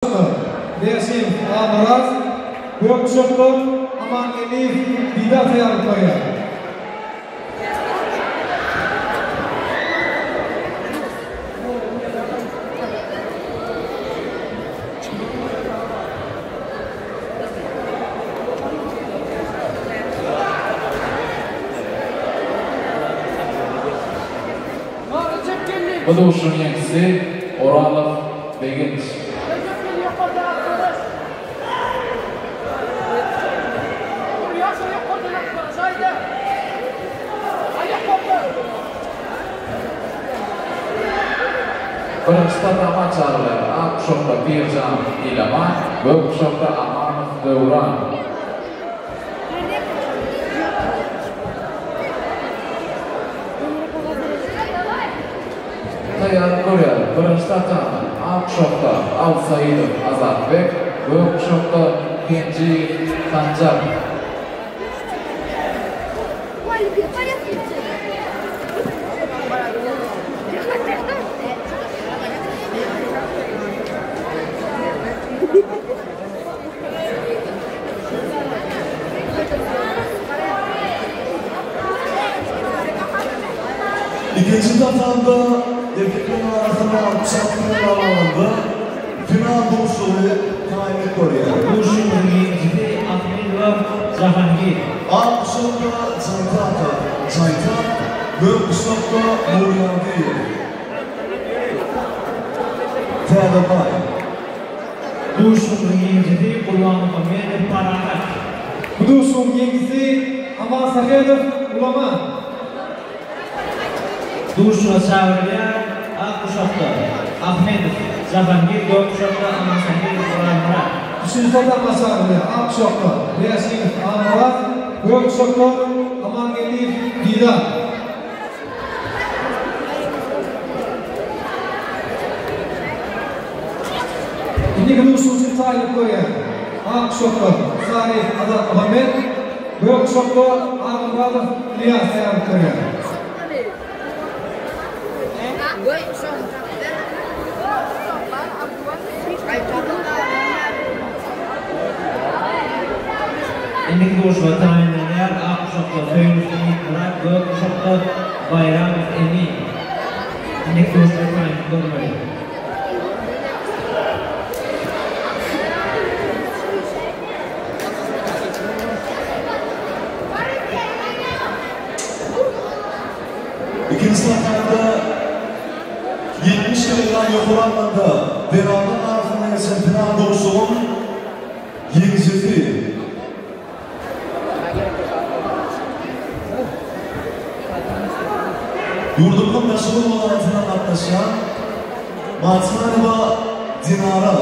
Resim Amaraz, Gökçoklu, Aman Elif, Bidat Yarkoya. Bu da uşun yengisi Oralov Beginç. Birinci tatama çağrılar Akşok'ta Bircan İlaman, Gökçok'ta Amanov Dövran. Tayar Koreal, birinci tatama Akşok'ta Alsayidov Azatbek, Gökçok'ta Kenji Sancar. İkinci tatanda erkeklerin arasında 66 lira alındı. Final Dursu'yu tayin koruyor. Dursu'nun yengisi Ahmedov Cahangir. Akşok'ta Caytan, Gökçok'ta Muryandiyev. Tedabay. Dursu'nun yengisi Kurbanov Ahmedov Paranak. Dursu'nun yengisi Aman Sakedov Ulama. Dursu'na çağrılar Akşok'ta Ahmedov Cahangir, Gökçok'ta Aman Sakedov Ulama. Üçüncü tatama çağrılar Akşoklu, Resim Amaraz, Gökçoklu, Aman Elif, Bidat. İkinci Dursu'nun tayin koruyor. Akşoklu, Salih Azat Ahmet, Gökçoklu, Amaraz, İlyas tayin koruyor. Endiki Dursu'na tayinlenler Akşok'ta Söyleşi Murat, Gökçok'ta Bayramov Emin. Endiki Dursu'na tayinlenler. İkinci tatanda 70 liradan yokulanmada devamlı arasında ise Final Dursu'nun yengisi. Yurdum'un meşhur olayetinden yaklaşan Matmanova Dinara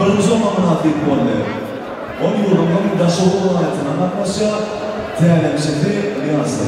birinci olmamın hafif oldu. O yurdum'un meşhur olayetinden yaklaşan değerli hemşehri Niyaz'dı.